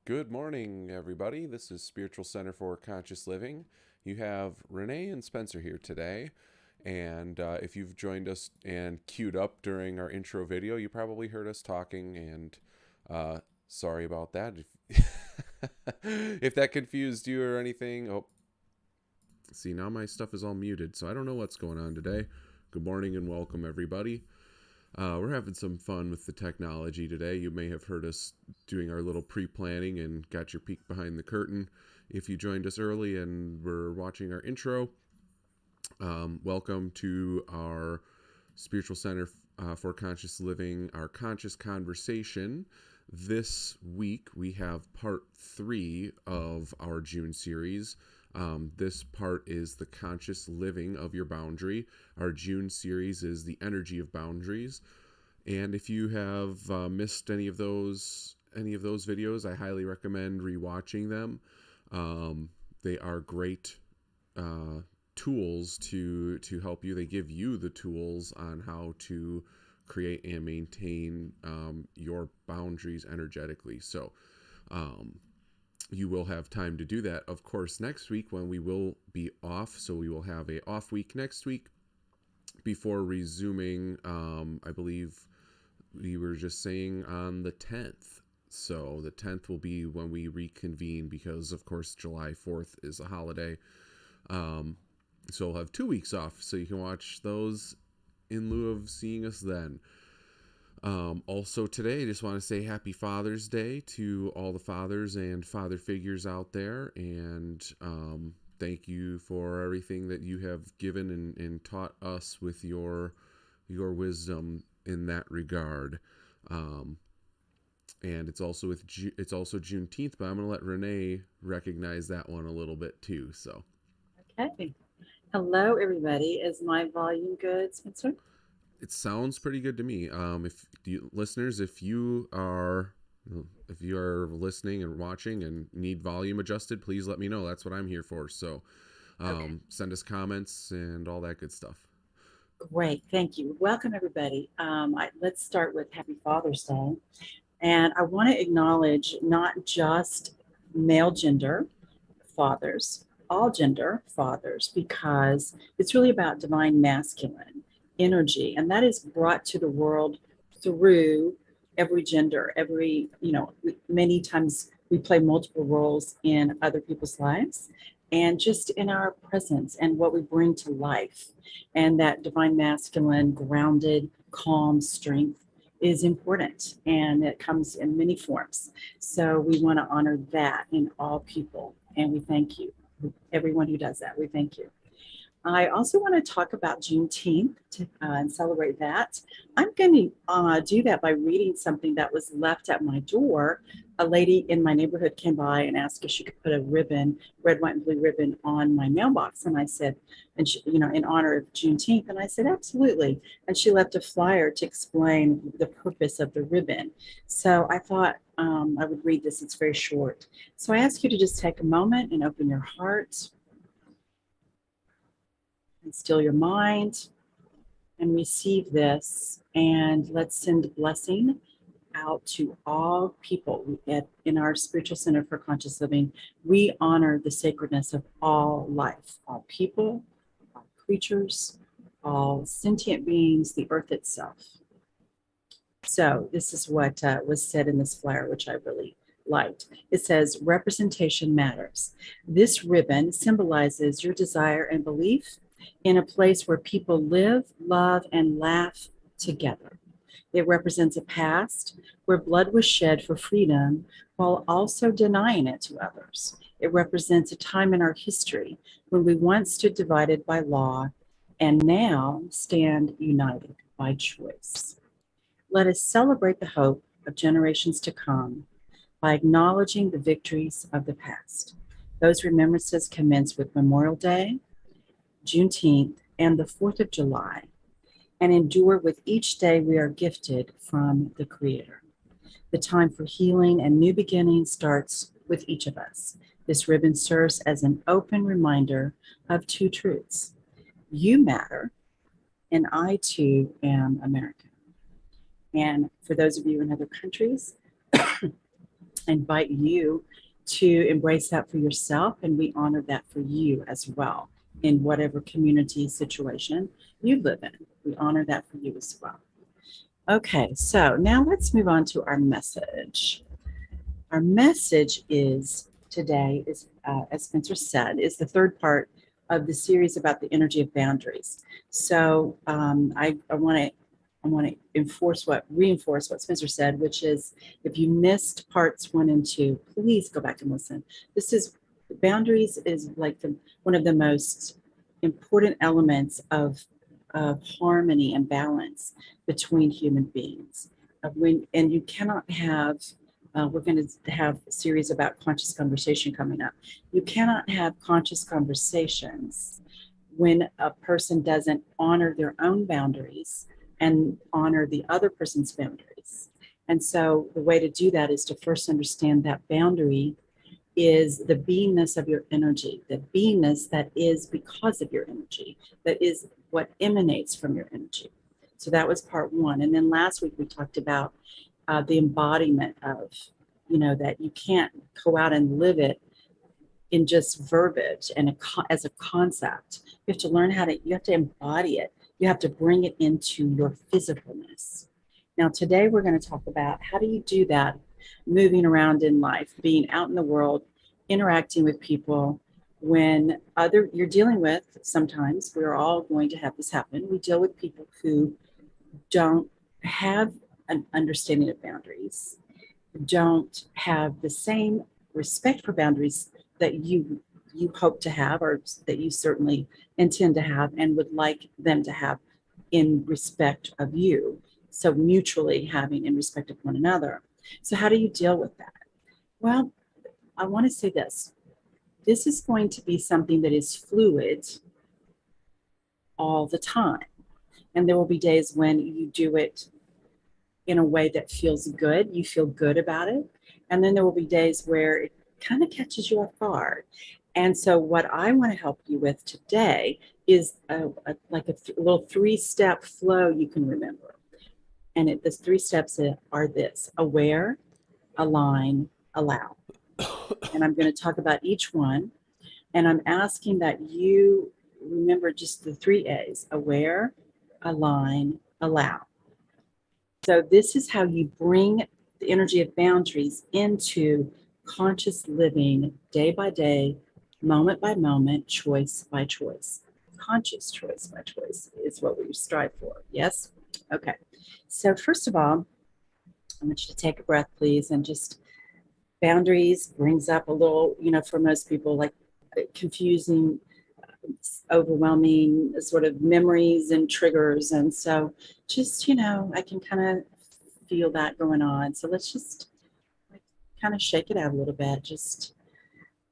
Good morning, everybody. This is Spiritual Center for Conscious Living. You have Renee and Spencer here today. And if you've joined us and queued up during our intro video, you probably heard us talking, and sorry about that. If that confused you or anything. Oh, see, now my stuff is all muted, so I don't know what's going on today. Good morning and welcome, everybody. We're having some fun with the technology today. You may have heard us doing our little pre-planning and got your peek behind the curtain. If you joined us early and were watching our intro, welcome to our Spiritual Center for Conscious Living, our Conscious Conversation. This week we have part 3 of our June series. This part is the conscious living of your boundary. Our June series is the energy of boundaries. And if you have missed any of those videos, I highly recommend rewatching them. They are great tools to help you. They give you the tools on how to create and maintain your boundaries energetically. So you will have time to do that, of course, next week when we will be off. So we will have a off week next week before resuming, I believe we were just saying on the 10th. So the 10th will be when we reconvene because, of course, July 4th is a holiday. So we'll have 2 weeks off, so you can watch those in lieu of seeing us then. Also today, I just want to say happy Father's Day to all the fathers and father figures out there. And thank you for everything that you have given and taught us with your wisdom in that regard. And it's also it's also Juneteenth, but I'm going to let Renee recognize that one a little bit too. So. Okay. Hello, everybody. Is my volume good, Spencer? It sounds pretty good to me. If you listeners, if you are listening and watching and need volume adjusted, please let me know. That's what I'm here for. So Okay. send us comments and all that good stuff. Great. Thank you. Welcome, everybody. Let's start with Happy Father's Day. And I want to acknowledge not just male gender fathers, all gender fathers, because it's really about divine masculine energy. And that is brought to the world through every gender, many times we play multiple roles in other people's lives and just in our presence and what we bring to life. And that divine masculine, grounded, calm strength is important, and it comes in many forms. So we want to honor that in all people, and we thank you. Everyone who does that, we thank you. I also want to talk about Juneteenth and celebrate that. I'm going to do that by reading something that was left at my door. A lady in my neighborhood came by and asked if she could put a ribbon, red, white, and blue ribbon on my mailbox. And I said, and she, in honor of Juneteenth. And I said, absolutely. And she left a flyer to explain the purpose of the ribbon. So I thought I would read this. It's very short. So I ask you to just take a moment and open your heart and still your mind and receive this. And let's send a blessing out to all people in our Spiritual Center for Conscious Living. We honor the sacredness of all life, all people, all creatures, all sentient beings, the earth itself. So this is what was said in this flyer, which I really liked. It says, representation matters. This ribbon symbolizes your desire and belief in a place where people live, love, and laugh together. It represents a past where blood was shed for freedom while also denying it to others. It represents a time in our history when we once stood divided by law and now stand united by choice. Let us celebrate the hope of generations to come by acknowledging the victories of the past. Those remembrances commence with Memorial Day, Juneteenth, and the 4th of July, and endure with each day we are gifted from the Creator. The time for healing and new beginnings starts with each of us. This ribbon serves as an open reminder of two truths. You matter, and I too am American. And for those of you in other countries, I invite you to embrace that for yourself, and we honor that for you as well in whatever community situation you live in. We honor that for you as well. Okay, so now let's move on to our message. Our message is today is, as Spencer said, is the third part of the series about the energy of boundaries. So I want to reinforce what Spencer said, which is if you missed parts 1 and 2, please go back and listen. This is boundaries is like one of the most important elements of harmony and balance between human beings. And you cannot have we're going to have a series about conscious conversation coming up. You cannot have conscious conversations when a person doesn't honor their own boundaries and honor the other person's boundaries. And so the way to do that is to first understand that boundary is the beingness of your energy, the beingness that is because of your energy, that is what emanates from your energy. So that was part 1. And then last week we talked about the embodiment of, that you can't go out and live it in just verbiage and as a concept. You have to learn you have to embody it. You have to bring it into your physicalness. Now, today we're going to talk about how do you do that moving around in life, being out in the world, interacting with people when you're dealing with, sometimes we're all going to have this happen. We deal with people who don't have an understanding of boundaries, don't have the same respect for boundaries that you hope to have, or that you certainly intend to have and would like them to have in respect of you. So mutually having in respect of one another. So how do you deal with that? Well, I want to say this. This is going to be something that is fluid all the time. And there will be days when you do it in a way that feels good. You feel good about it. And then there will be days where it kind of catches you off guard. And so what I want to help you with today is a little 3-step flow you can remember. And the 3 steps are this: aware, align, allow. And I'm going to talk about each one. And I'm asking that you remember just the 3 A's: aware, align, allow. So this is how you bring the energy of boundaries into conscious living, day by day, moment by moment, choice by choice. Conscious choice by choice is what we strive for. Yes? Okay. So first of all, I want you to take a breath, please, and just boundaries brings up a little, for most people, like confusing, overwhelming sort of memories and triggers. And so just, I can kind of feel that going on. So let's just kind of shake it out a little bit. Just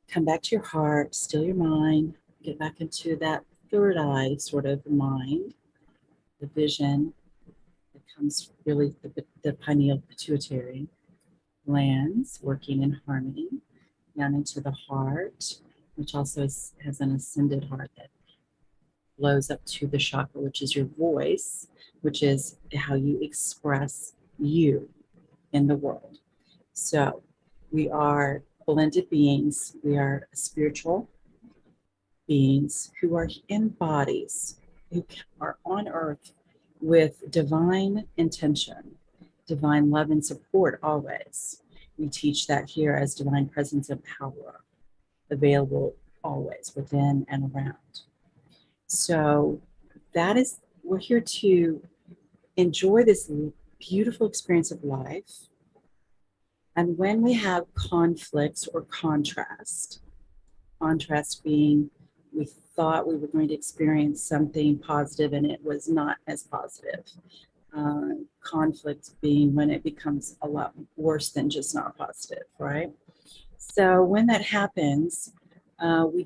come back to your heart, still your mind, get back into that third eye sort of mind, the vision that comes really the pineal pituitary glands working in harmony down into the heart, which also has an ascended heart that blows up to the chakra, which is your voice, which is how you express you in the world. So we are blended beings. We are spiritual beings who are in bodies, who are on earth with divine intention, divine love and support always. We teach that here as divine presence and power, available always within and around. So we're here to enjoy this beautiful experience of life. And when we have conflicts or contrast being we thought we were going to experience something positive and it was not as positive. Conflict being when it becomes a lot worse than just not positive, right? So when that happens, we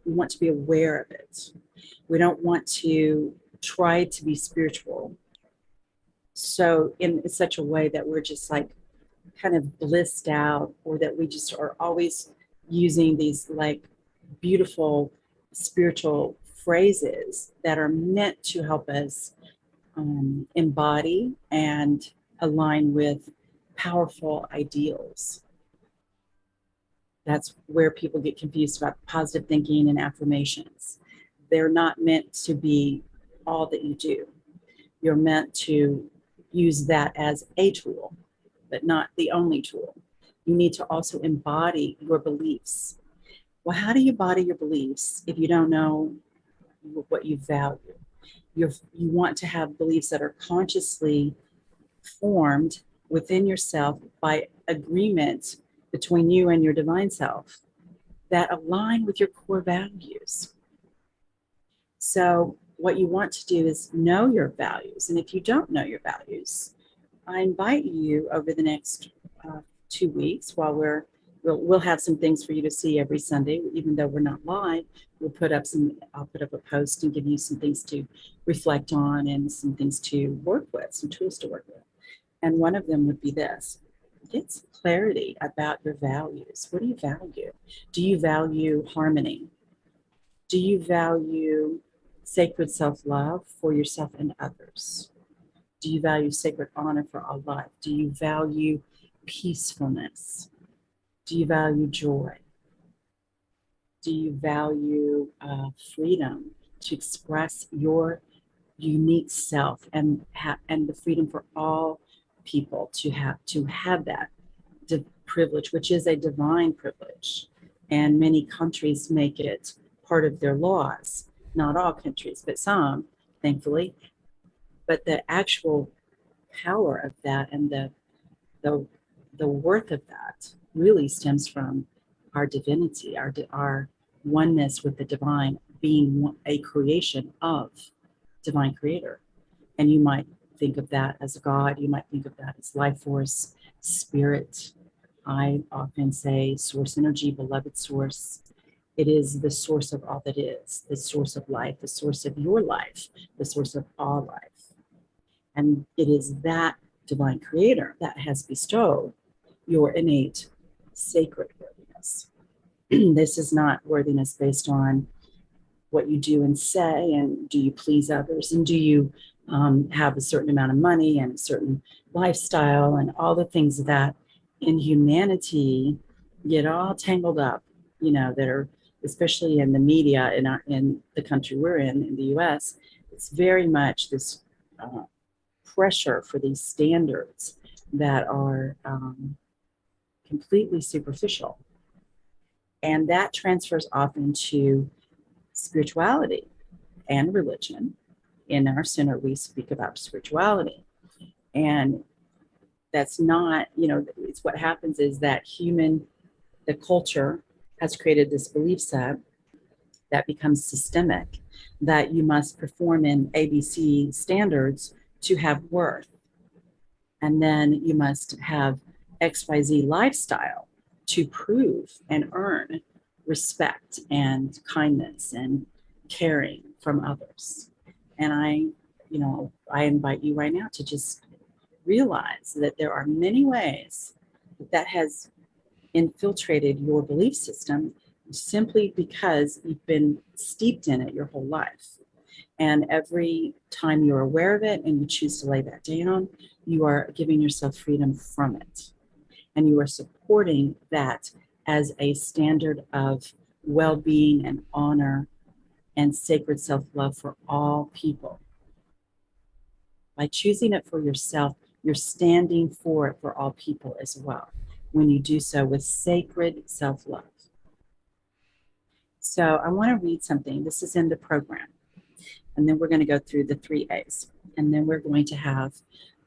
want to be aware of it. We don't want to try to be spiritual. So in such a way that we're just like kind of blissed out, or that we just are always using these like beautiful spiritual phrases that are meant to help us embody and align with powerful ideals. That's where people get confused about positive thinking and affirmations. They're not meant to be all that you do. You're meant to use that as a tool, but not the only tool. You need to also embody your beliefs. Well, how do you embody your beliefs if you don't know what you value? You want to have beliefs that are consciously formed within yourself by agreement between you and your divine self that align with your core values. So, what you want to do is know your values. And if you don't know your values, I invite you over the next 2 weeks while we'll have some things for you to see every Sunday, even though we're not live. I'll put up a post and give you some things to reflect on and some things to work with, some tools to work with. And one of them would be this: get some clarity about your values. What do you value? Do you value harmony? Do you value sacred self-love for yourself and others? Do you value sacred honor for all life? Do you value peacefulness? Do you value joy? Do you value freedom to express your unique self and the freedom for all people to have that privilege, which is a divine privilege, and many countries make it part of their laws. Not all countries, but some, thankfully. But the actual power of that and the the worth of that really stems from our divinity, our oneness with the divine, being a creation of divine creator. And you might think of that as God, you might think of that as life force, spirit. I often say source energy, beloved source. It is the source of all that is, the source of life, the source of your life, the source of all life. And it is that divine creator that has bestowed your innate sacred worthiness. This is not worthiness based on what you do and say, and do you please others, and do you have a certain amount of money and a certain lifestyle, and all the things that in humanity get all tangled up, that are, especially in the media in the country we're in the US. It's very much this pressure for these standards that are completely superficial. And that transfers often to spirituality and religion. In our center, we speak about spirituality. And that's not, it's what happens is that the culture has created this belief set that becomes systemic, that you must perform in ABC standards to have worth. And then you must have XYZ lifestyle to prove and earn respect and kindness and caring from others. And I invite you right now to just realize that there are many ways that has infiltrated your belief system simply because you've been steeped in it your whole life. And every time you're aware of it and you choose to lay that down, you are giving yourself freedom from it. And you are supporting that as a standard of well-being and honor and sacred self-love for all people. By choosing it for yourself, you're standing for it for all people as well, when you do so with sacred self-love. So I want to read something. This is in the program. And then we're going to go through the 3 A's. And then we're going to have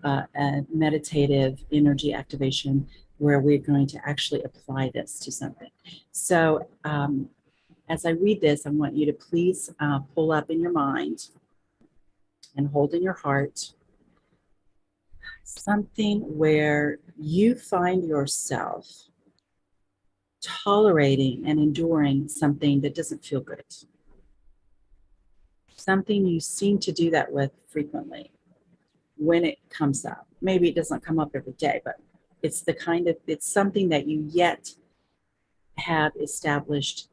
a meditative energy activation where we're going to actually apply this to something. So as I read this, I want you to please pull up in your mind and hold in your heart something where you find yourself tolerating and enduring something that doesn't feel good. Something you seem to do that with frequently when it comes up. Maybe it doesn't come up every day, but it's something that you yet have established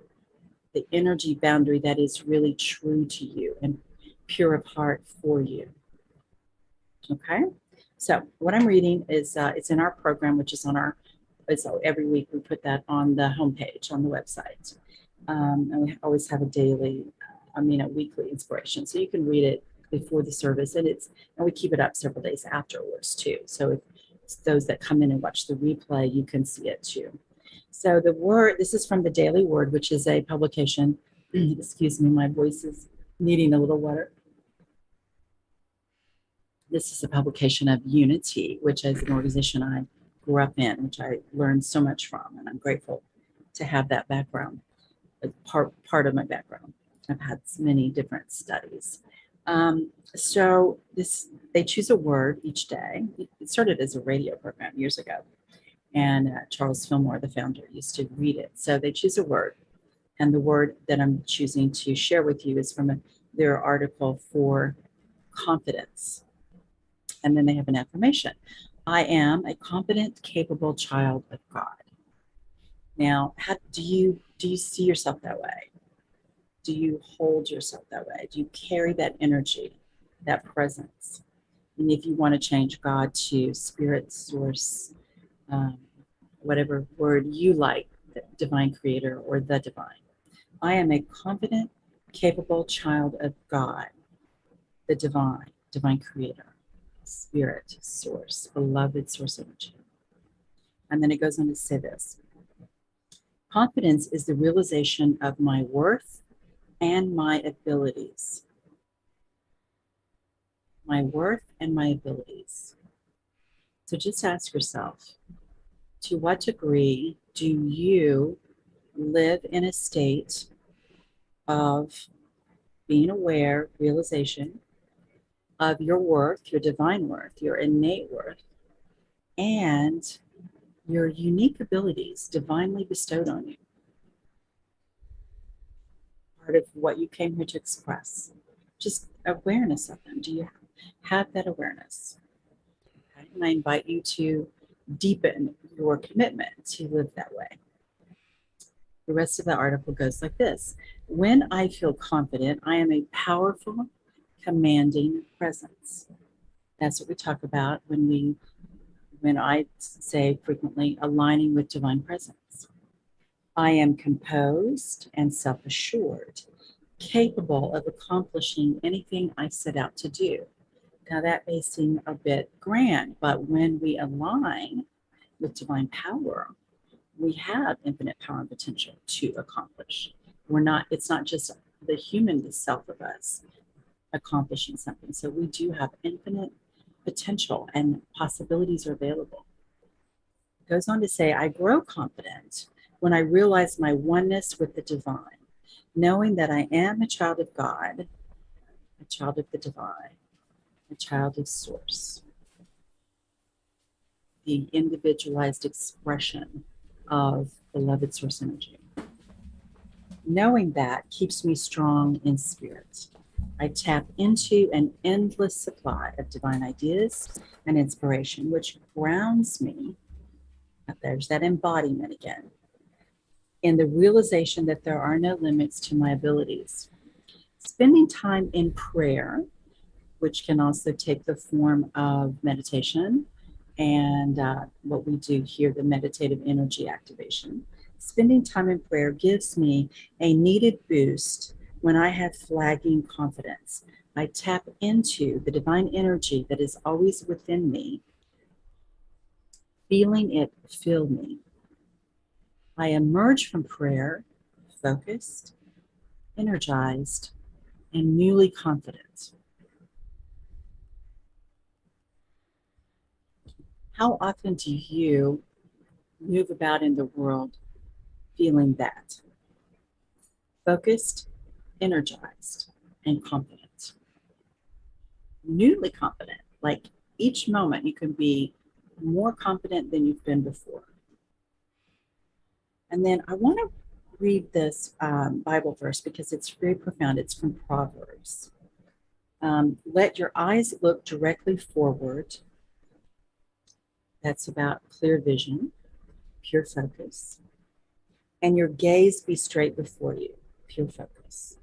the energy boundary that is really true to you and pure of heart for you. Okay? So what I'm reading is it's in our program, which is on our, so every week we put that on the homepage on the website. And we always have a daily, a weekly inspiration. So you can read it before the service, and we keep it up several days afterwards too. So if it's those that come in and watch the replay, you can see it too. So this is from the Daily Word, which is a publication. Excuse me, my voice is needing a little water. This is a publication of Unity, which is an organization I grew up in, which I learned so much from, and I'm grateful to have that background, part of my background. I've had many different studies. So they choose a word each day. It started as a radio program years ago, and Charles Fillmore, the founder, used to read it. So they choose a word, and the word that I'm choosing to share with you is from their article for confidence. And then they have an affirmation. I am a confident, capable child of God. Now, how do you see yourself that way? Do you hold yourself that way? Do you carry that energy, that presence? And if you want to change God to spirit, source, whatever word you like, the divine creator or the divine. I am a confident, capable child of God, the divine creator, spirit, source, beloved source energy. And then it goes on to say this. Confidence is the realization of my worth and my abilities. My worth and my abilities. So just ask yourself, to what degree do you live in a state of being aware, realization of your worth, your divine worth, your innate worth, and your unique abilities divinely bestowed on you? Part of what you came here to express. Just awareness of them. Do you have that awareness? Okay. And I invite you to deepen your commitment to live that way. The rest of the article goes like this. When I feel confident, I am a powerful, commanding presence. That's what we talk about when I say frequently aligning with divine presence. I am composed and self-assured, capable of accomplishing anything I set out to do. Now that may seem a bit grand, but when we align with divine power, we have infinite power and potential to accomplish. It's not just the human self of us accomplishing something. So we do have infinite potential and possibilities are available. It goes on to say, I grow confident when I realize my oneness with the divine, knowing that I am a child of God, a child of the divine, a child of source, the individualized expression of beloved source energy. Knowing that keeps me strong in spirit. I tap into an endless supply of divine ideas and inspiration, which grounds me. There's that embodiment again, in the realization that there are no limits to my abilities. Spending time in prayer, which can also take the form of meditation and what we do here, the meditative energy activation. Spending time in prayer gives me a needed boost when I have flagging confidence. I tap into the divine energy that is always within me, feeling it fill me. I emerge from prayer focused, energized, and newly confident. How often do you move about in the world feeling that? Focused, energized, and confident. Newly confident, like each moment you can be more confident than you've been before. And then I want to read this Bible verse because it's very profound. It's from Proverbs. Let your eyes look directly forward. That's about clear vision, pure focus. And your gaze be straight before you, pure focus.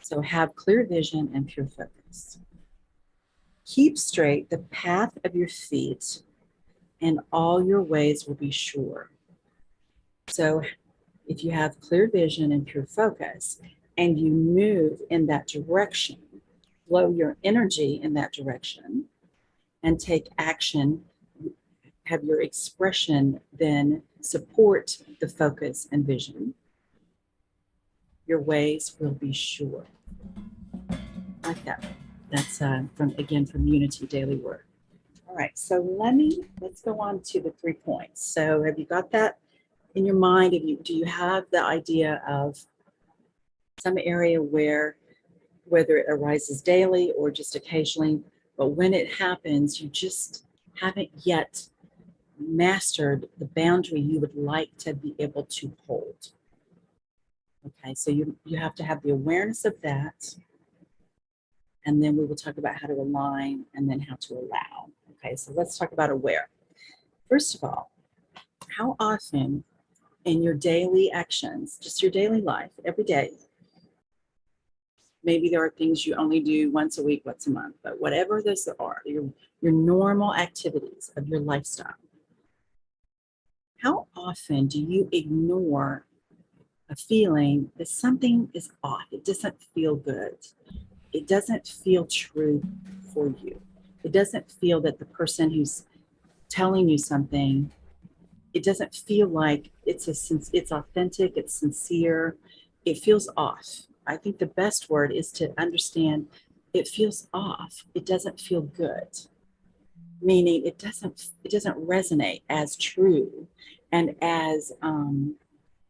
So have clear vision and pure focus. Keep straight the path of your feet, and all your ways will be sure. So if you have clear vision and pure focus, and you move in that direction, flow your energy in that direction, and take action, have your expression then support the focus and vision, your ways will be sure. Like that. That's from Unity Daily Work. All right, so let's go on to the 3 points. So have you got that in your mind? Do you have the idea of some area where, whether it arises daily or just occasionally, but when it happens, you just haven't yet mastered the boundary you would like to be able to hold? Okay, so you have to have the awareness of that, and then we will talk about how to align and then how to allow. Okay, so let's talk about aware. First of all, how often in your daily actions, just your daily life, every day, maybe there are things you only do once a week, once a month, but whatever those are, your normal activities of your lifestyle, how often do you ignore a feeling that something is off? It doesn't feel good. It doesn't feel true for you. It doesn't feel that the person who's telling you something, it doesn't feel like it's authentic, it's sincere. It feels off. I think the best word is to understand it feels off. It doesn't feel good. Meaning it doesn't resonate as true and as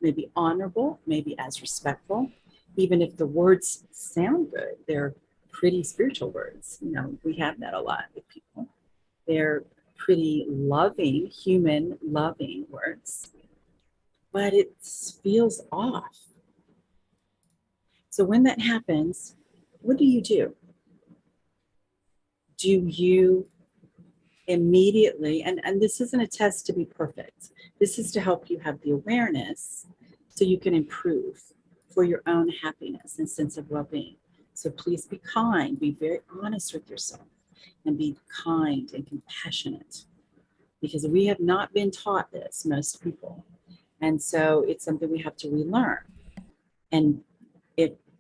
maybe honorable, maybe as respectful, even if the words sound good. They're pretty spiritual words. You know, we have that a lot with people. They're pretty loving, human loving words, but it feels off. So when that happens, what do? Do you immediately, and this isn't a test to be perfect, this is to help you have the awareness so you can improve for your own happiness and sense of well-being. So please be kind, be very honest with yourself, and be kind and compassionate, because we have not been taught this, most people. And so it's something we have to relearn. And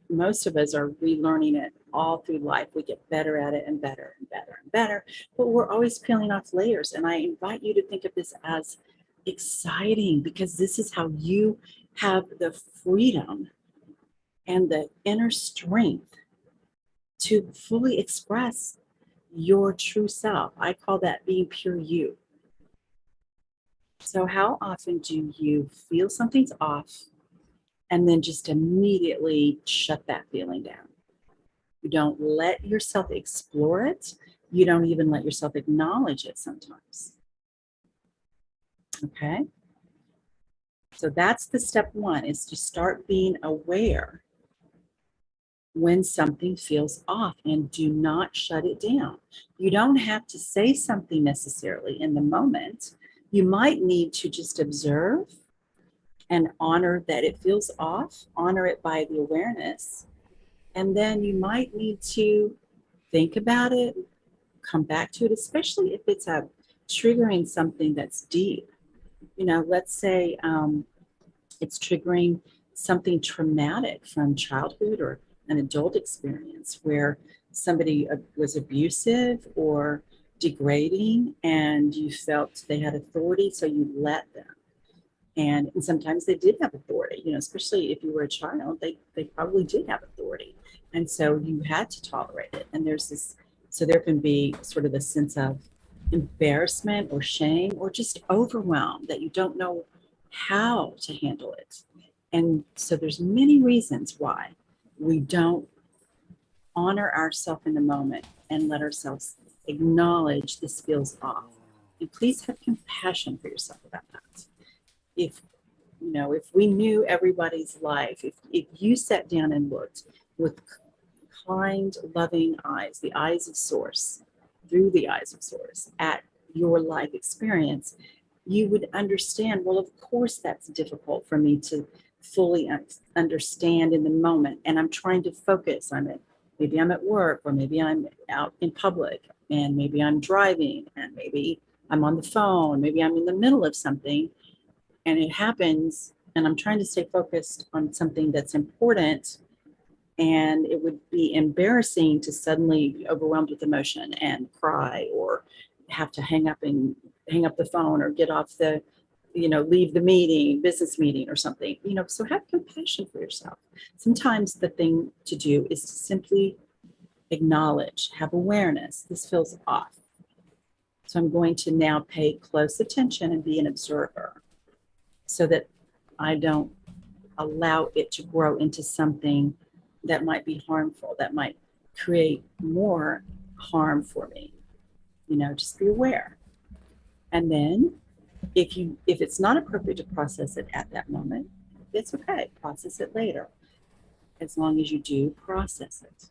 most of us are relearning it all through life. We get better at it and better and better and better, but we're always peeling off layers. And I invite you to think of this as exciting, because this is how you have the freedom and the inner strength to fully express your true self. I call that being pure you. So how often do you feel something's off and then just immediately shut that feeling down? You don't let yourself explore it. You don't even let yourself acknowledge it sometimes. Okay? So that's the step one, is to start being aware when something feels off, and do not shut it down. You don't have to say something necessarily in the moment. You might need to just observe and honor that it feels off, honor it by the awareness. And then you might need to think about it, come back to it, especially if it's triggering something that's deep. You know, let's say it's triggering something traumatic from childhood or an adult experience where somebody was abusive or degrading, and you felt they had authority, so you let them. And sometimes they did have authority, you know, especially if you were a child, they probably did have authority. And so you had to tolerate it. And so there can be sort of a sense of embarrassment or shame or just overwhelm that you don't know how to handle it. And so there's many reasons why we don't honor ourselves in the moment and let ourselves acknowledge this feels off. And please have compassion for yourself about that. If we knew everybody's life, if you sat down and looked with kind, loving eyes, the eyes of Source, through the eyes of Source, at your life experience, you would understand, well, of course that's difficult for me to fully understand in the moment. And I'm trying to focus on it. Maybe I'm at work, or maybe I'm out in public, and maybe I'm driving, and maybe I'm on the phone, maybe I'm in the middle of something, and it happens, and I'm trying to stay focused on something that's important, and it would be embarrassing to suddenly be overwhelmed with emotion and cry, or have to hang up the phone, or get off the, leave the meeting, business meeting or something, so have compassion for yourself. Sometimes the thing to do is to simply acknowledge, have awareness. This feels off. So I'm going to now pay close attention and be an observer so that I don't allow it to grow into something that might be harmful, that might create more harm for me. Just be aware. And then if it's not appropriate to process it at that moment, it's okay. Process it later, as long as you do process it.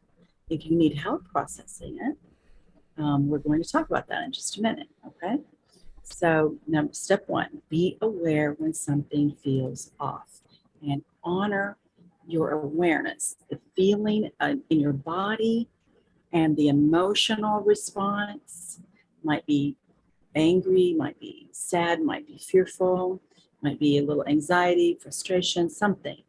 If you need help processing it, we're going to talk about that in just a minute, okay? So now, step one, be aware when something feels off, and honor your awareness, the feeling in your body, and the emotional response. Might be angry, might be sad, might be fearful, might be a little anxiety, frustration, something.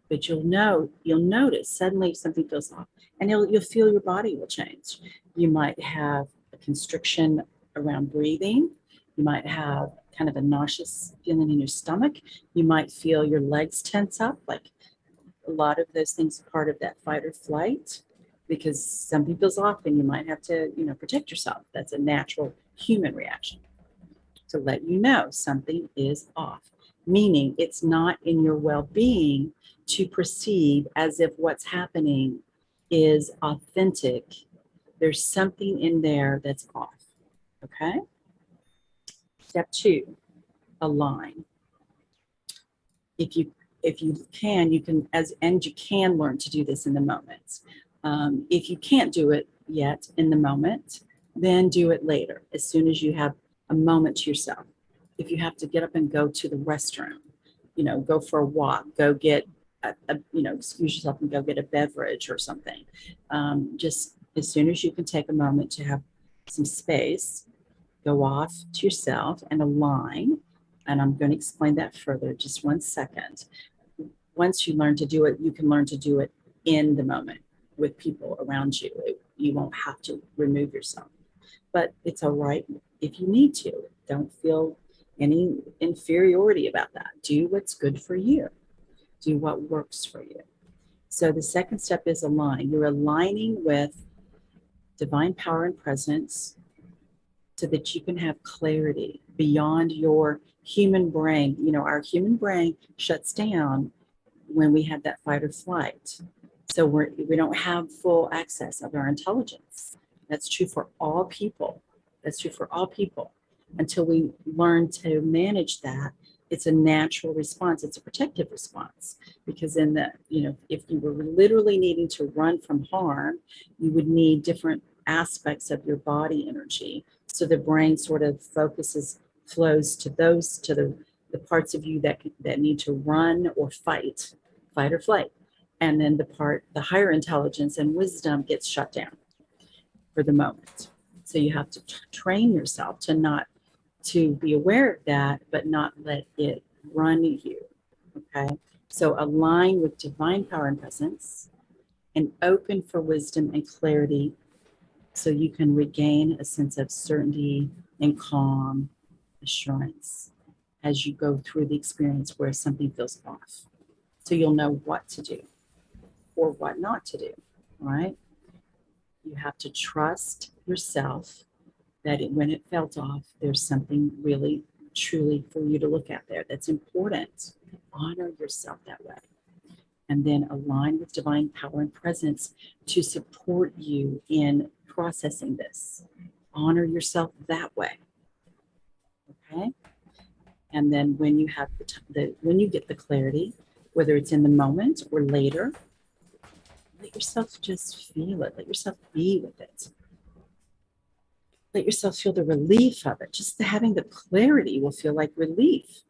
But you'll notice suddenly something feels off, and you'll feel your body will change. You might have a constriction around breathing. You might have kind of a nauseous feeling in your stomach. You might feel your legs tense up, like a lot of those things are part of that fight or flight, because something feels off and you might have to, protect yourself. That's a natural human reaction to let you know something is off, meaning it's not in your well-being to perceive as if what's happening is authentic. There's something in there that's off, okay? Step two, align. If you can, you can learn to do this in the moment. If you can't do it yet in the moment, then do it later, as soon as you have a moment to yourself. If you have to get up and go to the restroom, go for a walk, go get excuse yourself and go get a beverage or something. Just as soon as you can take a moment to have some space, go off to yourself and align. And I'm going to explain that further, just 1 second. Once you learn to do it, you can learn to do it in the moment with people around you. You won't have to remove yourself. But it's all right if you need to. Don't feel any inferiority about that. Do what's good for you. Do what works for you. So the second step is align. You're aligning with divine power and presence so that you can have clarity beyond your human brain. Our human brain shuts down when we have that fight or flight. So we don't have full access of our intelligence. That's true for all people. Until we learn to manage that, it's a natural response. It's a protective response, because if you were literally needing to run from harm, you would need different aspects of your body energy. So the brain sort of flows to the parts of you that need to run or fight or flight. And then the higher intelligence and wisdom gets shut down for the moment. So you have to train yourself to be aware of that, but not let it run you, okay? So align with divine power and presence, and open for wisdom and clarity, so you can regain a sense of certainty and calm assurance as you go through the experience where something feels off. So you'll know what to do or what not to do, right? You have to trust yourself that when it felt off, there's something really, truly for you to look at there that's important. Honor yourself that way. And then align with divine power and presence to support you in processing this. Honor yourself that way. Okay? And then when you have when you get the clarity, whether it's in the moment or later, let yourself just feel it. Let yourself be with it. Let yourself feel the relief of it. Just having the clarity will feel like relief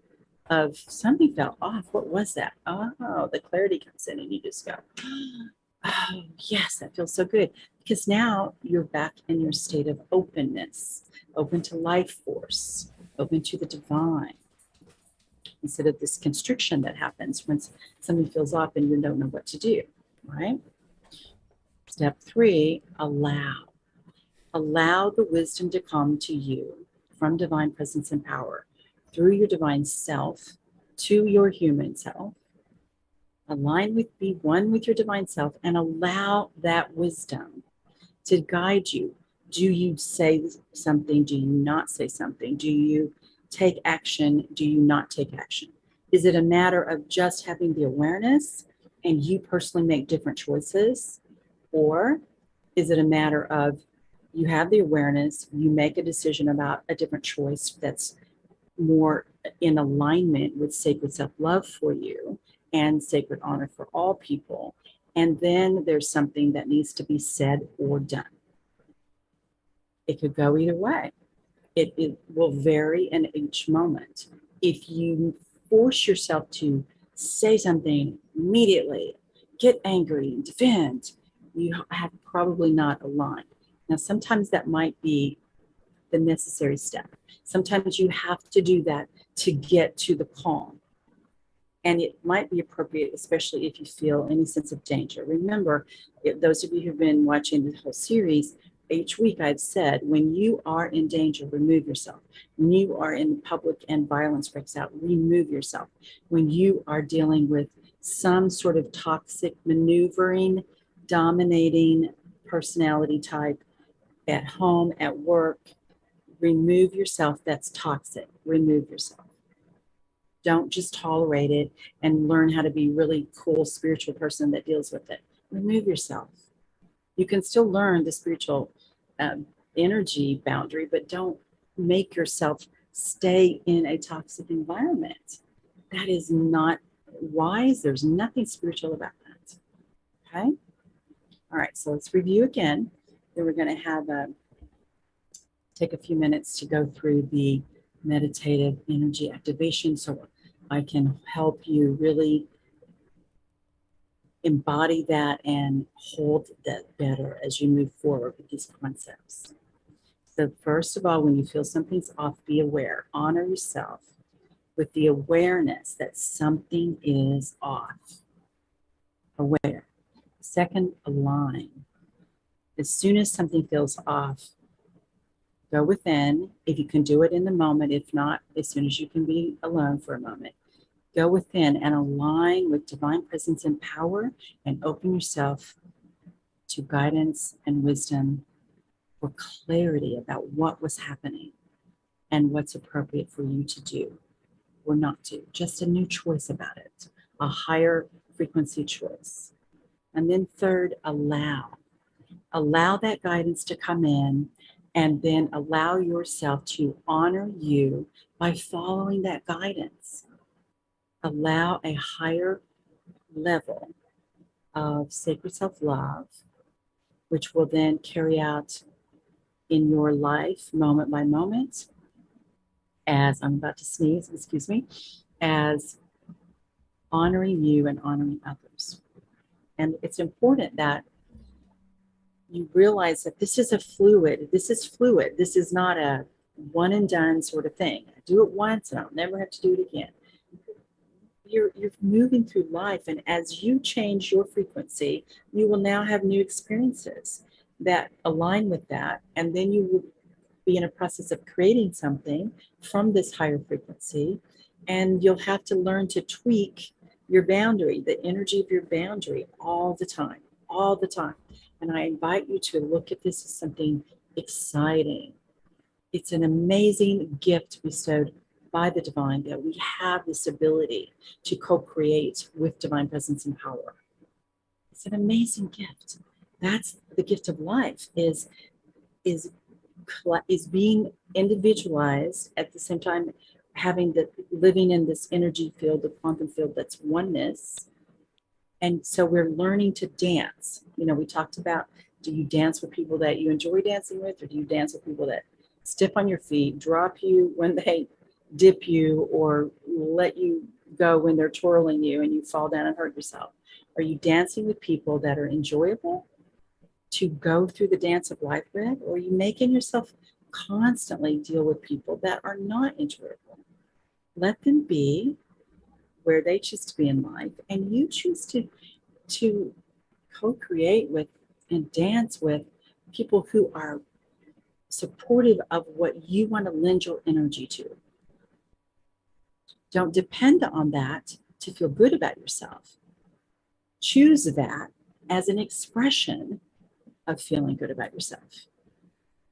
of something felt off. What was that? Oh, the clarity comes in and you just go, Oh, yes, that feels so good because now you're back in your state of openness, open to life force, open to the divine, instead of this constriction that happens when something feels off and you don't know what to do, right? Step 3, allow. Allow the wisdom to come to you from divine presence and power through your divine self to your human self. Align with, be one with your divine self, and allow that wisdom to guide you. Do you say something? Do you not say something? Do you take action? Do you not take action? Is it a matter of just having the awareness and you personally make different choices? Or is it a matter of you have the awareness, you make a decision about a different choice that's more in alignment with sacred self-love for you and sacred honor for all people? And then there's something that needs to be said or done. It could go either way. It will vary in each moment. If you force yourself to say something immediately, get angry, defend, you have probably not aligned. Now, sometimes that might be the necessary step. Sometimes you have to do that to get to the calm. And it might be appropriate, especially if you feel any sense of danger. Remember, those of you who've been watching the whole series, each week I've said, when you are in danger, remove yourself. When you are in public and violence breaks out, remove yourself. When you are dealing with some sort of toxic, maneuvering, dominating personality type at home, at work, remove yourself. That's toxic. Remove yourself. Don't just tolerate it and learn how to be really cool spiritual person that deals with it. Remove yourself. You can still learn the spiritual energy boundary, but don't make yourself stay in a toxic environment. That is not wise. There's nothing spiritual about that. Okay. All right. So let's review again. Then we're going to have take a few minutes to go through the meditative energy activation so I can help you really embody that and hold that better as you move forward with these concepts. So first of all, when you feel something's off, be aware. Honor yourself with the awareness that something is off. Aware. Second, align. As soon as something feels off, go within. If you can do it in the moment, if not, as soon as you can be alone for a moment, go within and align with divine presence and power and open yourself to guidance and wisdom for clarity about what was happening and what's appropriate for you to do or not do. Just a new choice about it, a higher frequency choice. And then third, allow. Allow that guidance to come in and then allow yourself to honor you by following that guidance. Allow a higher level of sacred self-love, which will then carry out in your life moment by moment, as I'm about to sneeze, excuse me, as honoring you and honoring others. And it's important that you realize that this is fluid. This is not a one and done sort of thing. I do it once and I'll never have to do it again. You're moving through life, and as you change your frequency, you will now have new experiences that align with that, and then you will be in a process of creating something from this higher frequency, and you'll have to learn to tweak your boundary, the energy of your boundary, all the time, all the time. And I invite you to look at this as something exciting. It's an amazing gift bestowed by the divine that we have this ability to co-create with divine presence and power. It's an amazing gift. That's the gift of life, is being individualized at the same time having the living in this energy field, the quantum field that's oneness. And so we're learning to dance. You know, we talked about, do you dance with people that you enjoy dancing with, or do you dance with people that stiff on your feet, drop you when they dip you, or let you go when they're twirling you and you fall down and hurt yourself? Are you dancing with people that are enjoyable to go through the dance of life with? Or are you making yourself constantly deal with people that are not enjoyable? Let them be where they choose to be in life, and you choose to co-create with and dance with people who are supportive of what you want to lend your energy to. Don't depend on that to feel good about yourself. Choose that as an expression of feeling good about yourself.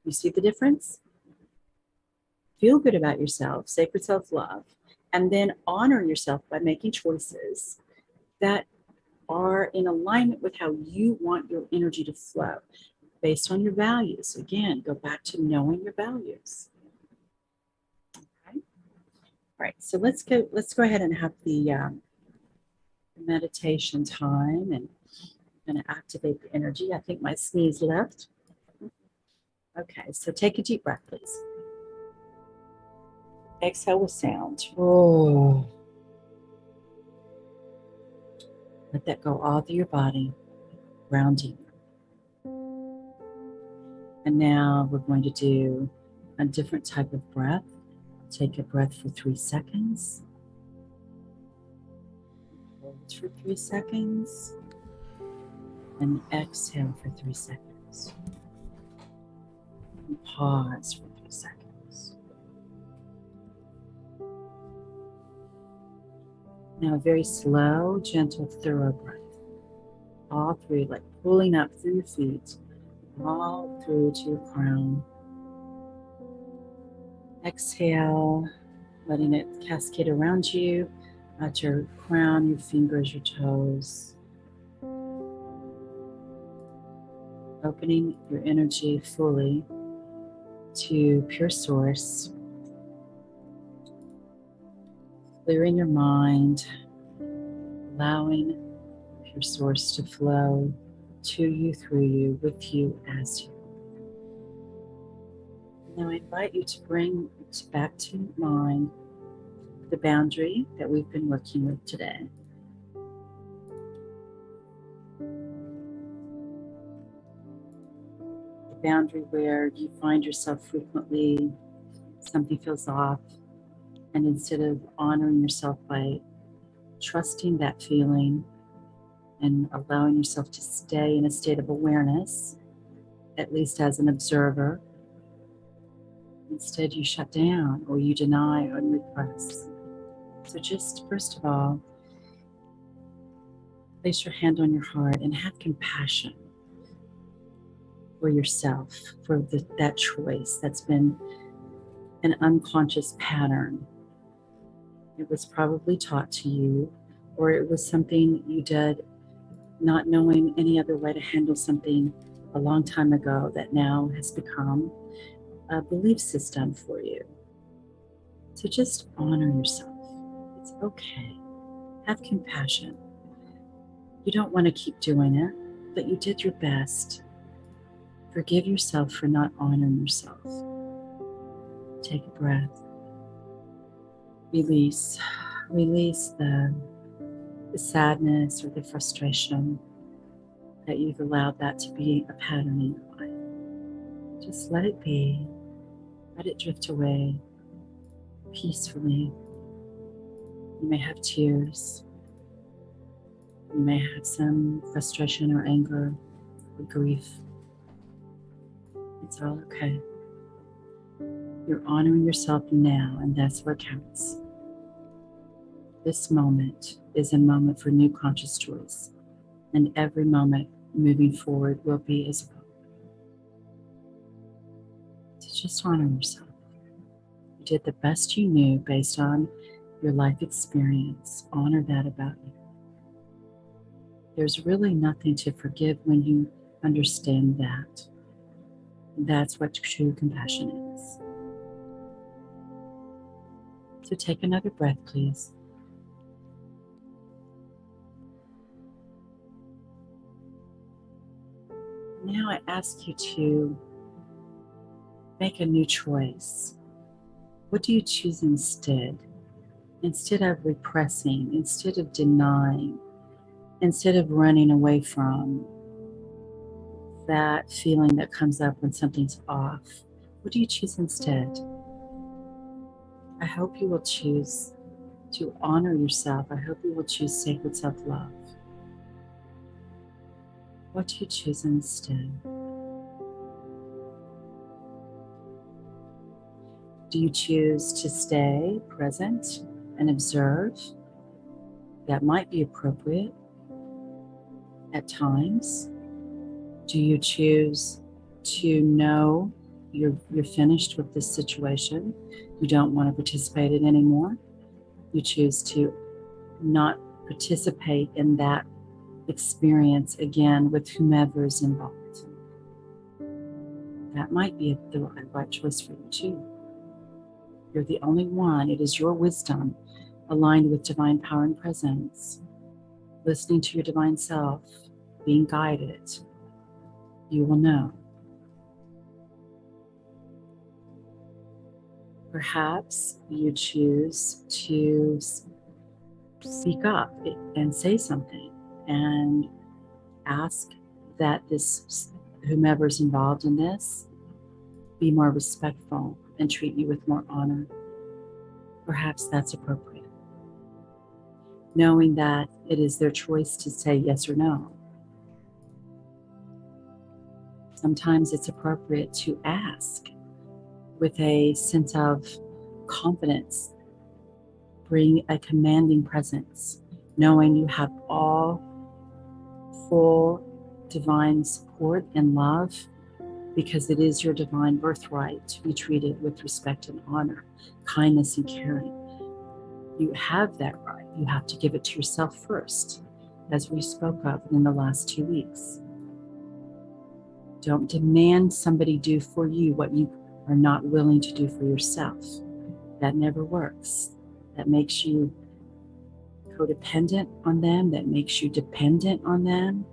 You see the difference? Feel good about yourself, sacred self-love, and then honor yourself by making choices that are in alignment with how you want your energy to flow based on your values. Again, go back to knowing your values. Okay. All right, so let's go ahead and have the meditation time, and I'm going to activate the energy. I think my sneeze left. Okay, so take a deep breath, please. Exhale with sound. Oh. Let that go all through your body, grounding. And now we're going to do a different type of breath. Take a breath for 3 seconds. Hold for 3 seconds. And exhale for 3 seconds. And pause for 3 seconds. Now a very slow, gentle, thorough breath. All through, like pulling up through your feet, all through to your crown. Exhale, letting it cascade around you, at your crown, your fingers, your toes. Opening your energy fully to pure source. Clearing your mind, allowing pure source to flow to you, through you, with you, as you. Now I invite you to bring back to mind the boundary that we've been working with today. The boundary where you find yourself frequently, something feels off, and instead of honoring yourself by trusting that feeling and allowing yourself to stay in a state of awareness, at least as an observer, instead you shut down or you deny or repress. So just first of all, place your hand on your heart and have compassion for yourself, for that choice that's been an unconscious pattern. It was probably taught to you, or it was something you did not knowing any other way to handle something a long time ago that now has become a belief system for you. So just honor yourself. It's okay. Have compassion. You don't want to keep doing it, but you did your best. Forgive yourself for not honoring yourself. Take a breath. Release the sadness or the frustration that you've allowed that to be a pattern in your life. Just let it be. Let it drift away peacefully. You may have tears. You may have some frustration or anger or grief. It's all okay. You're honoring yourself now, and that's what counts. This moment is a moment for new conscious choice, and every moment moving forward will be as well. So just honor yourself. You did the best you knew based on your life experience. Honor that about you. There's really nothing to forgive when you understand that. That's what true compassion is. So take another breath, please. Now I ask you to make a new choice. What do you choose instead? Instead of repressing, instead of denying, instead of running away from that feeling that comes up when something's off, what do you choose instead? I hope you will choose to honor yourself. I hope you will choose sacred self-love. What do you choose instead? Do you choose to stay present and observe? That might be appropriate at times. Do you choose to know you're finished with this situation? You don't want to participate in it anymore? You choose to not participate in that experience again with whomever is involved. That might be the right choice for you too. You're the only one. It is your wisdom aligned with divine power and presence, listening to your divine self, being guided. You will know. Perhaps you choose to speak up and say something and ask that whomever's involved in this be more respectful and treat you with more honor. Perhaps that's appropriate. Knowing that it is their choice to say yes or no. Sometimes it's appropriate to ask with a sense of confidence. Bring a commanding presence, knowing you have all full divine support and love, because it is your divine birthright to be treated with respect and honor, kindness and caring. You have that right. You have to give it to yourself first, as we spoke of in the last 2 weeks. Don't demand somebody do for you what you are not willing to do for yourself. That never works. That makes you codependent on them. That makes you dependent on them.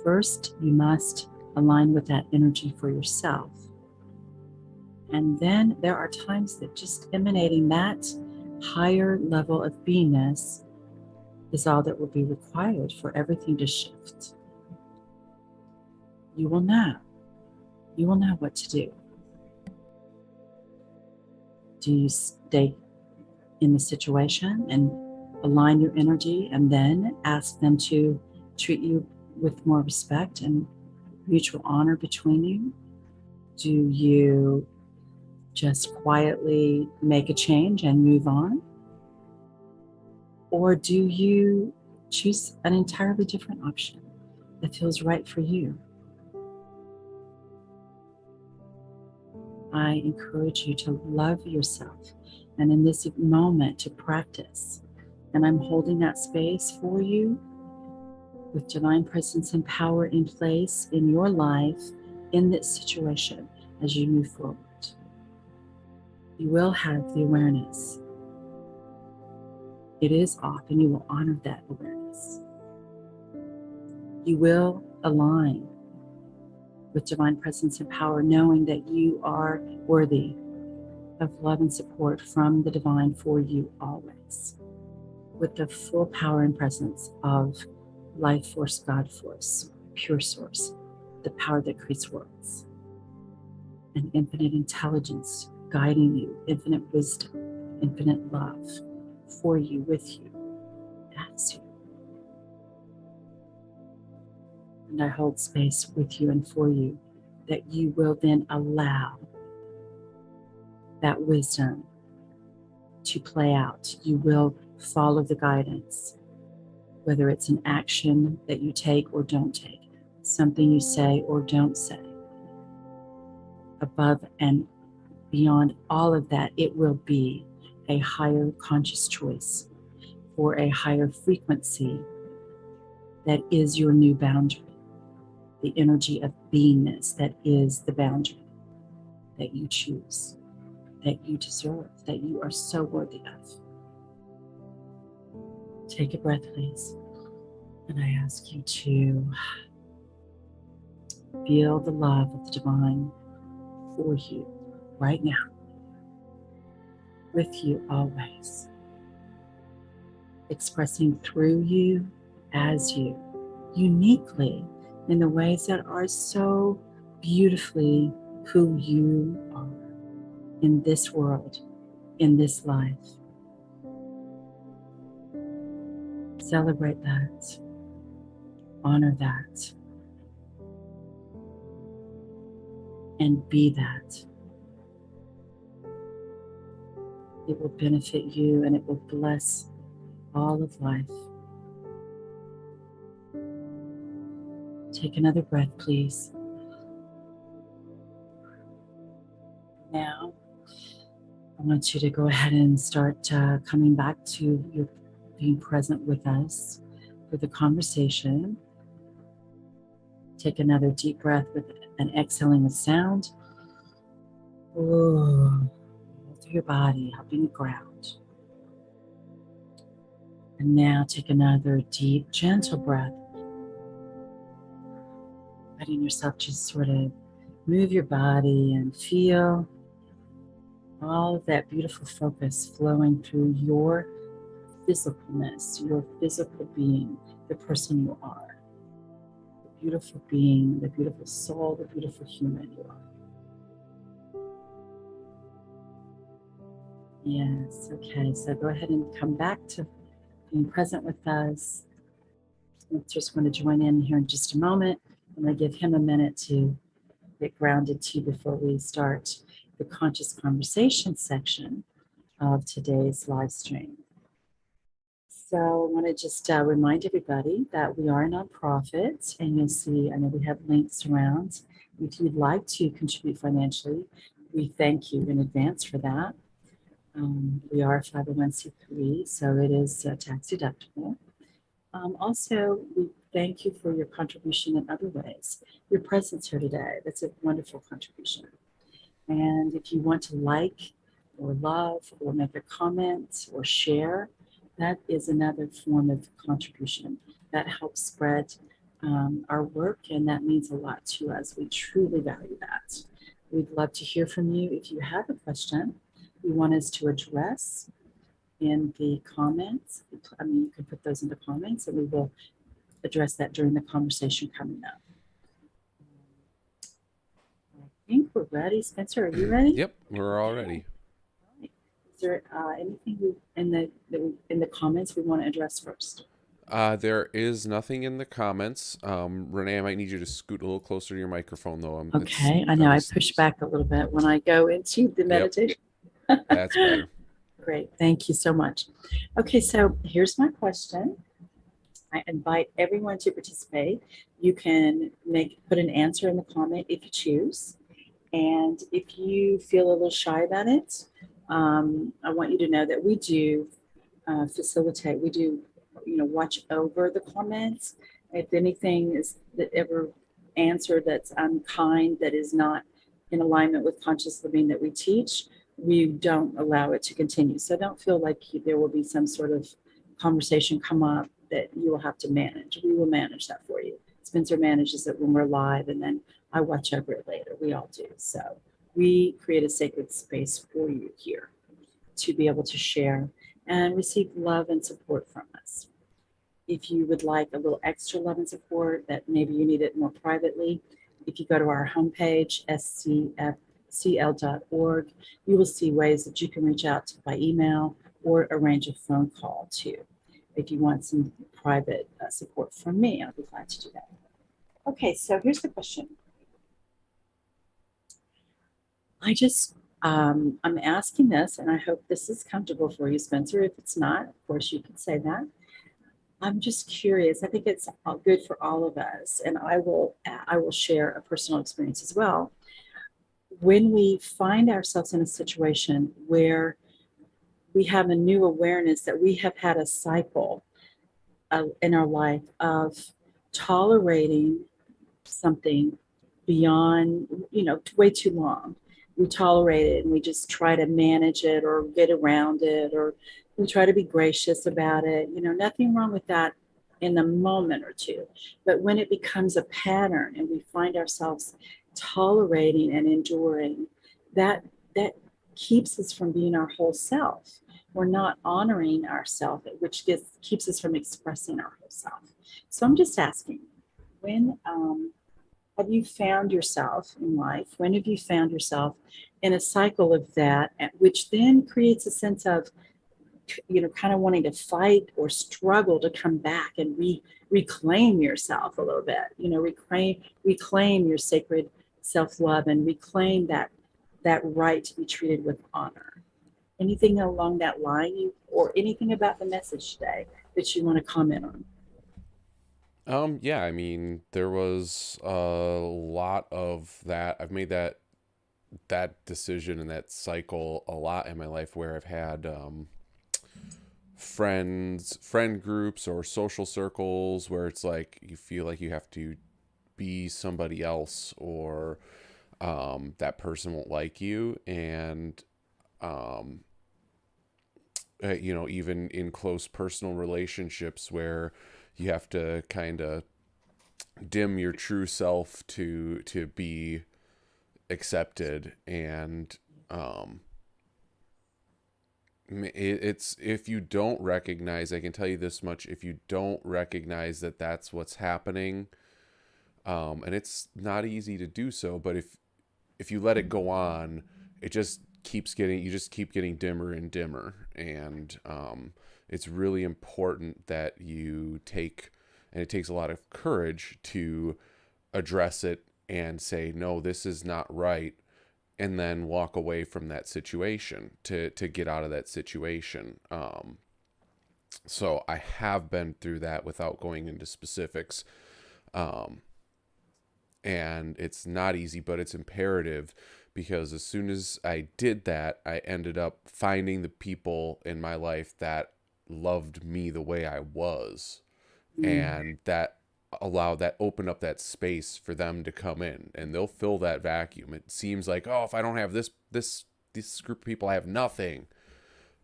First, you must align with that energy for yourself. And then there are times that just emanating that higher level of beingness is all that will be required for everything to shift. You will know. You will know what to do. Do you stay in the situation and align your energy and then ask them to treat you with more respect and mutual honor between you? Do you just quietly make a change and move on? Or do you choose an entirely different option that feels right for you? I encourage you to love yourself, and in this moment to practice. And I'm holding that space for you with divine presence and power in place in your life in this situation as you move forward. You will have the awareness. It is off, and you will honor that awareness. You will align with divine presence and power, knowing that you are worthy of love and support from the divine for you always, with the full power and presence of life force, God force, pure source, the power that creates worlds, and infinite intelligence guiding you, infinite wisdom, infinite love for you, with you, as you. And I hold space with you and for you that you will then allow that wisdom to play out. You will follow the guidance, whether it's an action that you take or don't take, something you say or don't say. Above and beyond all of that, it will be a higher conscious choice for a higher frequency that is your new boundary. The energy of beingness that is the boundary that you choose, that you deserve, that you are so worthy of. Take a breath, please. And I ask you to feel the love of the divine for you right now, with you always. expressing through you, as you, uniquely, in the ways that are so beautifully who you are in this world, in this life. Celebrate that, honor that, and be that. It will benefit you and it will bless all of life. Take another breath, please. Now, I want you to go ahead and start coming back to your being present with us for the conversation. Take another deep breath with an exhaling with sound. Ooh, through your body, helping you ground. And now take another deep, gentle breath. Letting yourself just sort of move your body and feel all of that beautiful focus flowing through your physicalness, your physical being, the person you are, the beautiful being, the beautiful soul, the beautiful human you are. Yes, okay, so go ahead and come back to being present with us. Spencer's going to join in here in just a moment. I'm going to give him a minute to get grounded too before we start the conscious conversation section of today's live stream. So I want to just remind everybody that we are a nonprofit, and you'll see, I know we have links around. If you'd like to contribute financially, we thank you in advance for that. We are a 501c3, so it is tax deductible. Also, we thank you for your contribution in other ways. Your presence here today, that's a wonderful contribution. And if you want to like or love or make a comment or share, that is another form of contribution that helps spread our work, and that means a lot to us. We truly value that. We'd love to hear from you. If you have a question you want us to address in the comments, you can put those in the comments and we will address that during the conversation coming up. I think we're ready. Spencer, are you ready? Yep, we're all ready. Is there anything in the comments we want to address first? There is nothing in the comments. Renee, I might need you to scoot a little closer to your microphone, though. Okay, I know I push back a little bit when I go into the meditation. Yep. That's better. Great, thank you so much. Okay, so here's my question. I invite everyone to participate. You can put an answer in the comment if you choose. And if you feel a little shy about it, I want you to know that we do facilitate, we do, watch over the comments. If anything is that ever answered that's unkind, that is not in alignment with conscious living that we teach, we don't allow it to continue. So don't feel like there will be some sort of conversation come up that you will have to manage. We will manage that for you. Spencer manages it when we're live, and then I watch over it later. We all do. So we create a sacred space for you here to be able to share and receive love and support from us. If you would like a little extra love and support, that maybe you need it more privately, if you go to our homepage, SCfCL.org, you will see ways that you can reach out by email or arrange a phone call too. If you want some private support from me, I'll be glad to do that. Okay, so here's the question. I'm asking this, and I hope this is comfortable for you, Spencer. If it's not, of course, you can say that. I'm just curious. I think it's good for all of us, and I will share a personal experience as well. When we find ourselves in a situation where we have a new awareness that we have had a cycle in our life of tolerating something beyond, way too long. We tolerate it and we just try to manage it or get around it, or we try to be gracious about it. Nothing wrong with that in a moment or two. But when it becomes a pattern and we find ourselves tolerating and enduring, that keeps us from being our whole self. we're not honoring ourselves, which keeps us from expressing our whole self. So I'm just asking, when have you found yourself in life? When have you found yourself in a cycle of that, which then creates a sense of, kind of wanting to fight or struggle to come back and reclaim yourself a little bit, reclaim your sacred self-love and reclaim that right to be treated with honor. Anything along that line, or anything about the message today that you want to comment on? Yeah, I mean, there was a lot of that. I've made that decision and that cycle a lot in my life where I've had friend groups or social circles where it's like you feel like you have to be somebody else, or that person won't like you. And um, even in close personal relationships where you have to kind of dim your true self to be accepted. And um, it's, if you don't recognize, I can tell you this much, if you don't recognize that that's what's happening, and it's not easy to do so, but if you let it go on, it just keeps getting, you just keep getting dimmer and dimmer. And it's really important that you take, and it takes a lot of courage to address it and say, no, this is not right, and then walk away from that situation to get out of that situation. So I have been through that without going into specifics. Um, and it's not easy, but it's imperative, because as soon as I did that, I ended up finding the people in my life that loved me the way I was, Mm, and that allow that open up that space for them to come in, and they'll fill that vacuum. It seems like, oh, if I don't have this group of people, I have nothing.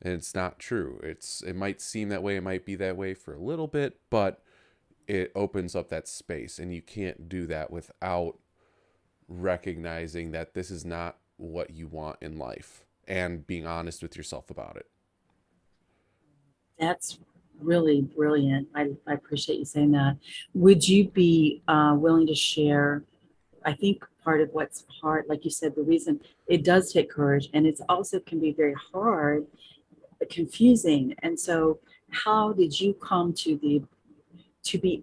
And it's not true. It might seem that way, it might be that way for a little bit, but it opens up that space, and you can't do that without recognizing that this is not what you want in life and being honest with yourself about it. that's really brilliant. I appreciate you saying that. Would you be willing to share? I think part of what's hard, like you said, the reason it does take courage, and it's also can be very hard, confusing. And so, how did you come to be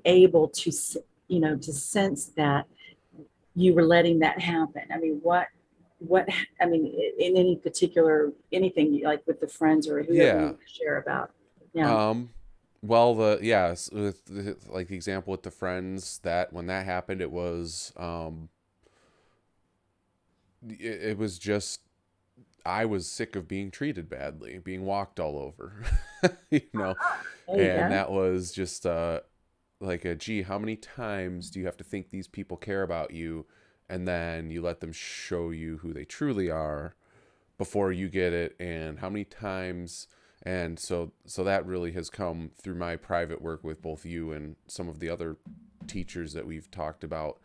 able to, to sense that you were letting that happen? I mean, what, I mean, in any particular, anything like with the friends or whoever you Yeah. want to share about? Yeah. Um, well, with like the example with the friends, that when that happened, it was just, I was sick of being treated badly, being walked all over, you know, There you and go. that was just like a, gee, how many times do you have to think these people care about you, and then you let them show you who they truly are before you get it? And how many times? And so that really has come through my private work with both you and some of the other teachers that we've talked about.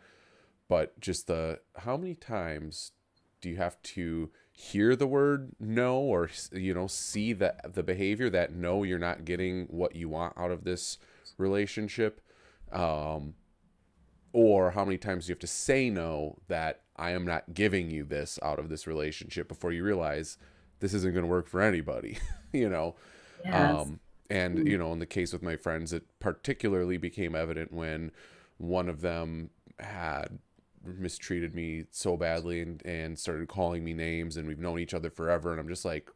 But just the, how many times do you have to hear the word no, or see the behavior that, no, you're not getting what you want out of this relationship? um or how many times do you have to say no, that I am not giving you this out of this relationship, before you realize this isn't going to work for anybody? you know Yes. um and Mm. in the case with my friends, it particularly became evident when one of them had mistreated me so badly, and started calling me names, and we've known each other forever, and I'm just like,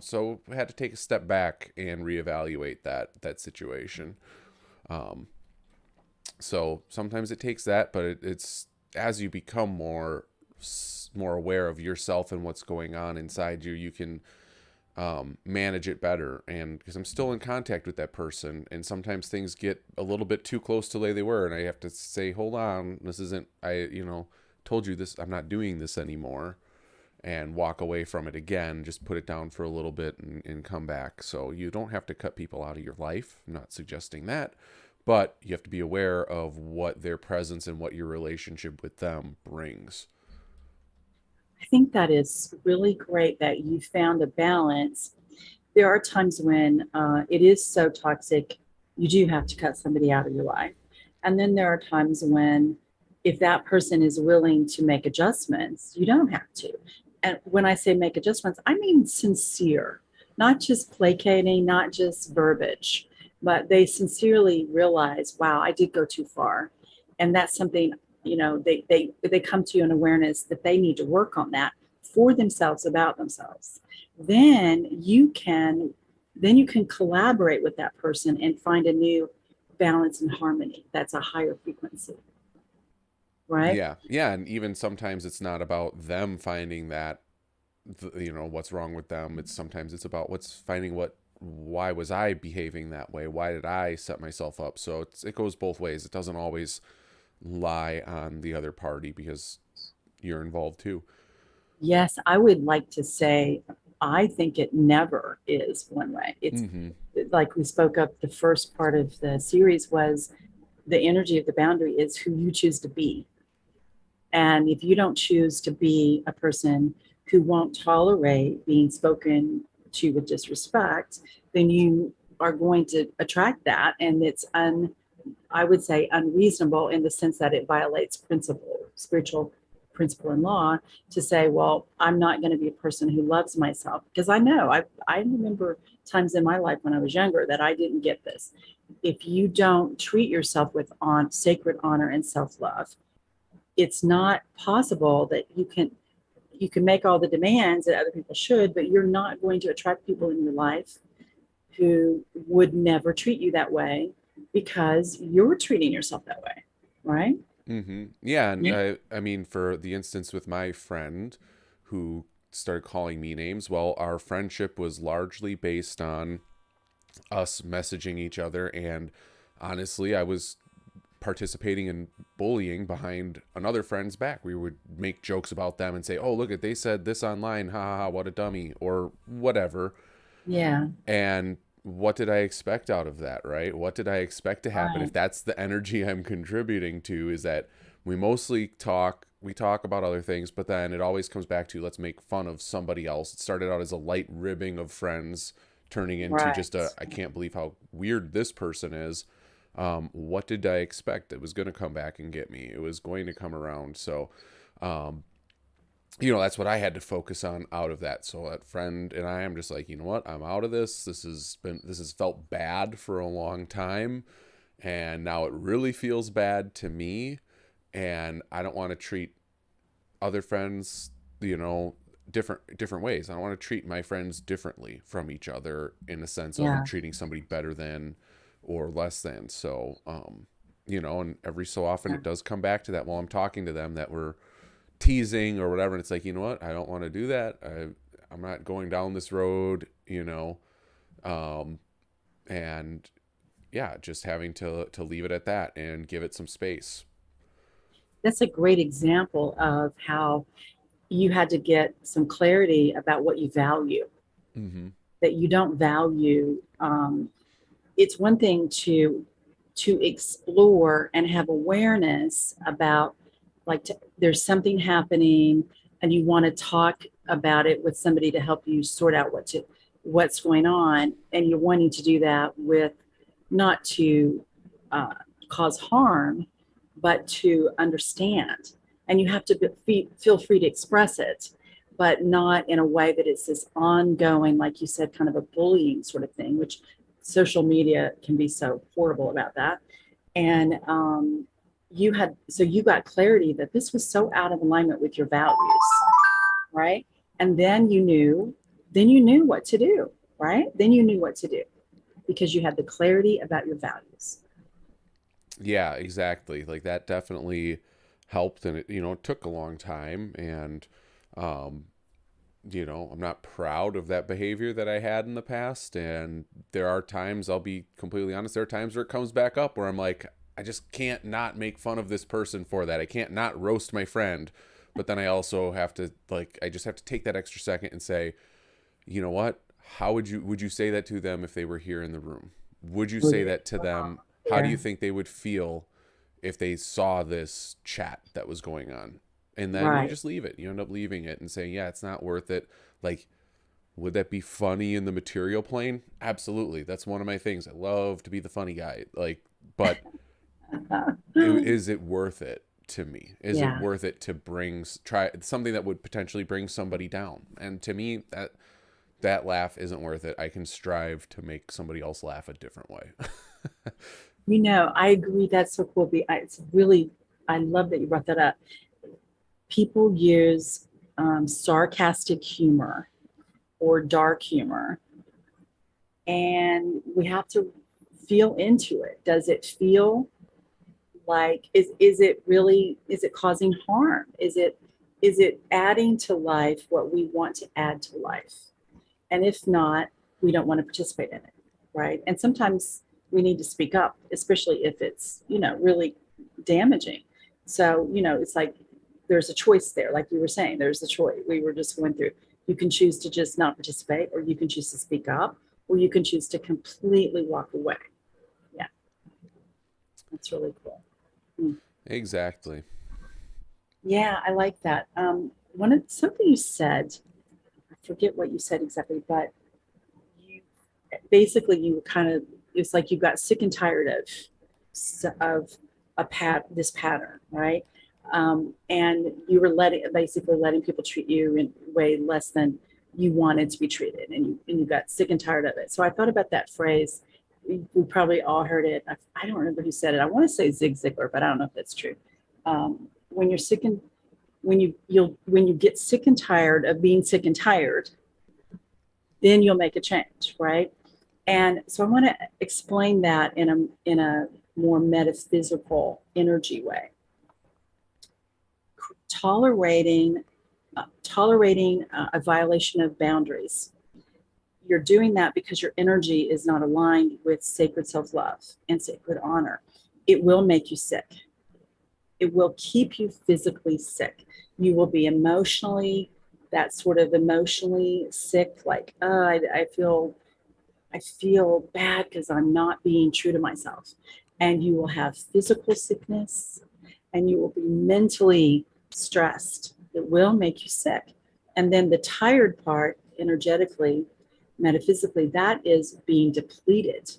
so I had to take a step back and reevaluate that situation. um so sometimes it takes that, but it's, as you become more aware of yourself and what's going on inside you, you can manage it better. And because I'm still in contact with that person, and sometimes things get a little bit too close to the way they were, and I have to say, hold on, this isn't, told you this, I'm not doing this anymore, and walk away from it again, just put it down for a little bit, and come back. So you don't have to cut people out of your life. I'm not suggesting that, but you have to be aware of what their presence and what your relationship with them brings. I think that is really great that you found a balance there are times when it is so toxic, you do have to cut somebody out of your life. And then there are times when, if that person is willing to make adjustments, you don't have to. And when I say make adjustments, I mean sincere, not just placating, not just verbiage, but they sincerely realize, wow, I did go too far. And that's something, they come to an awareness that they need to work on that for themselves, about themselves. Then you can collaborate with that person and find a new balance and harmony. That's a higher frequency, right? Yeah. Yeah. And even sometimes it's not about them finding that, what's wrong with them. Sometimes it's about why was I behaving that way? Why did I set myself up? So it goes both ways. It doesn't always lie on the other party because you're involved too. Yes, I would like to say, I think it never is one way. It's Mm-hmm. like we spoke of, the first part of the series was the energy of the boundary is who you choose to be. And if you don't choose to be a person who won't tolerate being spoken to with disrespect, then you are going to attract that. And I would say unreasonable in the sense that it violates spiritual principle and law, to say, well, I'm not going to be a person who loves myself. Because I remember times in my life when I was younger that I didn't get this. If you don't treat yourself with sacred honor and self-love, it's not possible that you can make all the demands that other people should, but you're not going to attract people in your life who would never treat you that way because you're treating yourself that way, right? Mm-hmm. Yeah, and Yeah. I mean, for the instance with my friend who started calling me names, well, our friendship was largely based on us messaging each other, and honestly, I was participating in bullying behind another friend's back. We would make jokes about them and say, "Oh, look at they said this online, ha ha ha, what a dummy," or whatever. Yeah. And what did I expect out of that, right? What did I expect to happen Right. if that's the energy I'm contributing to? Is that we talk about other things, but then it always comes back to let's make fun of somebody else. It started out as a light ribbing of friends, turning into just Right. a I can't believe how weird this person is. What did I expect? It was going to come back and get me. It was going to come around. So, um, that's what I had to focus on out of that. So that friend and I am just like, you know what? I'm out of this. This has felt bad for a long time, and now it really feels bad to me, and I don't want to treat other friends, you know, different ways. I don't want to treat my friends differently from each other in the sense of I'm Yeah. treating somebody better than or less than. So, and every so often Yeah. it does come back to that while I'm talking to them that we're teasing or whatever, and it's like, you know what, I don't want to do that. I'm not going down this road, um and yeah, just having to leave it at that and give it some space. That's a great example of how you had to get some clarity about what you value, Mm-hmm. that you don't value. It's one thing to explore and have awareness about, like, there's something happening and you want to talk about it with somebody to help you sort out what's going on, and you're wanting to do that with, not to uh, cause harm, but to understand. And you have to feel free to express it, but not in a way that it's this ongoing, like you said, kind of a bullying sort of thing, which social media can be so horrible about that. And you got clarity that this was so out of alignment with your values, right? And then you knew what to do, right? Then you knew what to do because you had the clarity about your values. Yeah, exactly. Like that definitely helped, and it took a long time, and um I'm not proud of that behavior that I had in the past. And there are times, I'll be completely honest, there are times where it comes back up where I'm like, I just can't not make fun of this person for that. I can't not roast my friend. But then I also have to, like, I just have to take that extra second and say, you know what? How would you say that to them if they were here in the room? Would you say that to them? How do you There. think they would feel if they saw this chat that was going on? And then you Right. just leave it. You end up leaving it and saying, yeah, it's not worth it. Like, Would that be funny in the material plane? Absolutely. That's one of my things. I love to be the funny guy. Like, but is it worth it to me? Is it Yeah. worth it to try something that would potentially bring somebody down? And to me, that laugh isn't worth it. I can strive to make somebody else laugh a different way. I agree. That's so cool. It's really, I love that you brought that up. People use sarcastic humor or dark humor, and we have to feel into it. Does it feel like, is it causing harm? Is it adding to life what we want to add to life? And if not, we don't want to participate in it, right? And sometimes we need to speak up, especially if it's, really damaging. So, it's like there's a choice there. Like you were saying, there's a choice we were just going through. You can choose to just not participate, or you can choose to speak up, or you can choose to completely walk away. Yeah, that's really cool. Mm. Exactly. Yeah, I like that. Something you said, I forget what you said exactly, but you basically you kind of, it's like you got sick and tired of this pattern, right? And you were basically letting people treat you in way less than you wanted to be treated, and you got sick and tired of it. So I thought about that phrase. We probably all heard it. I don't remember who said it. I want to say Zig Ziglar, but I don't know if that's true. When you're sick and when you get sick and tired of being sick and tired, then you'll make a change, right? And so I want to explain that in a more metaphysical energy way. Tolerating a violation of boundaries. You're doing that because your energy is not aligned with sacred self-love and sacred honor. It will make you sick. It will keep you physically sick. You will be emotionally, that sort of emotionally sick, like, I feel bad because I'm not being true to myself. And you will have physical sickness, and you will be mentally stressed. It will make you sick. And then the tired part, energetically, metaphysically, that is being depleted.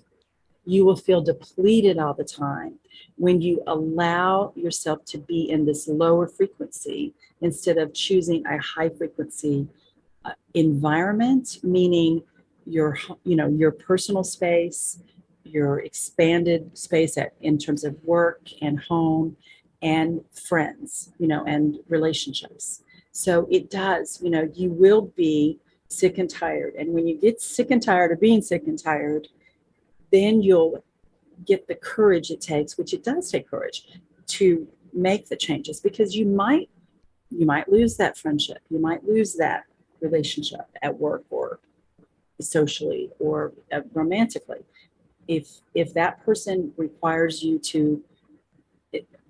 You will feel depleted all the time when you allow yourself to be in this lower frequency instead of choosing a high frequency environment, meaning your personal space, your expanded space in terms of work and home and friends, and relationships. So it does, you will be sick and tired. And when you get sick and tired of being sick and tired, then you'll get the courage it takes, which it does take courage, to make the changes, because you might lose that friendship, you might lose that relationship at work or socially or romantically. If that person requires you to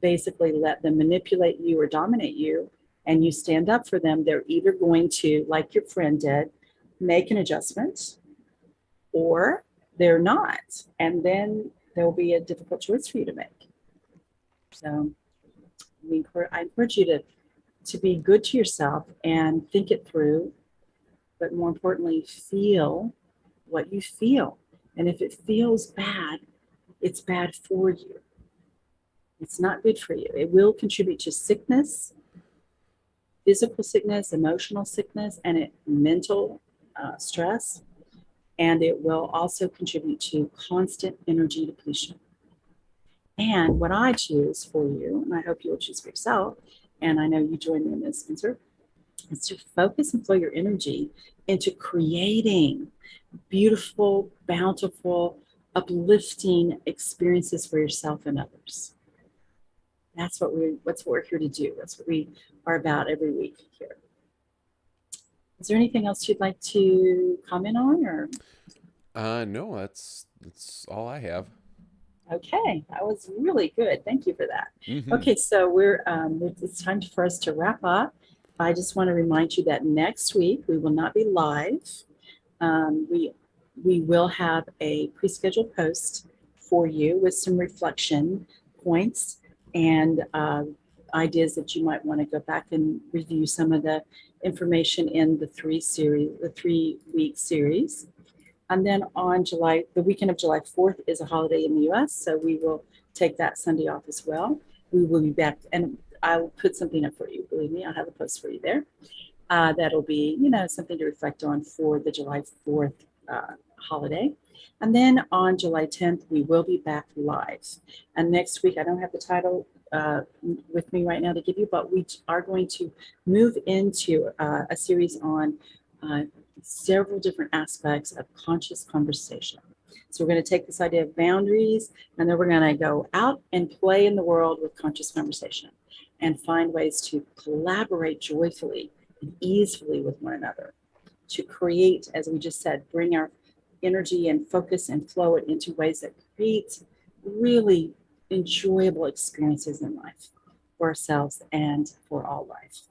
basically let them manipulate you or dominate you, and you stand up for them, they're either going to, like your friend did, make an adjustment, or they're not. And then there'll be a difficult choice for you to make. So I encourage you to be good to yourself and think it through, but more importantly, feel what you feel. And if it feels bad, it's bad for you. It's not good for you. It will contribute to sickness, physical sickness, emotional sickness, and mental stress. And it will also contribute to constant energy depletion. And what I choose for you, and I hope you will choose for yourself, and I know you join me in this, Spencer, is to focus and flow your energy into creating beautiful, bountiful, uplifting experiences for yourself and others. That's what we're here to do. That's what we are about every week here. Is there anything else you'd like to comment on, or? No, that's all I have. Okay, that was really good. Thank you for that. Mm-hmm. Okay, so it's time for us to wrap up. I just want to remind you that next week we will not be live. We will have a pre-scheduled post for you with some reflection points and ideas that you might want to go back and review some of the information in the 3-week series. And then on the weekend of July 4th is a holiday in the US, so we will take that Sunday off as well. We will be back, and I'll put something up for you. Believe me, I'll have a post for you there. That'll be, something to reflect on for the July 4th holiday. And then on July 10th, we will be back live. And next week, I don't have the title with me right now to give you, but we are going to move into a series on several different aspects of conscious conversation. So we're going to take this idea of boundaries, and then we're going to go out and play in the world with conscious conversation and find ways to collaborate joyfully and easily with one another, to create, as we just said, bring our energy and focus and flow it into ways that create really enjoyable experiences in life for ourselves and for all life.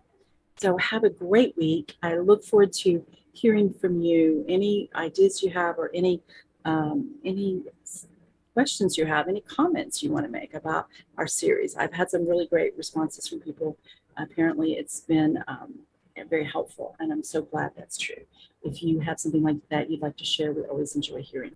So have a great week. I look forward to hearing from you, any ideas you have or any questions you have, any comments you want to make about our series. I've had some really great responses from people. Apparently it's been very helpful, and I'm so glad that's true. If you have something like that you'd like to share, we always enjoy hearing.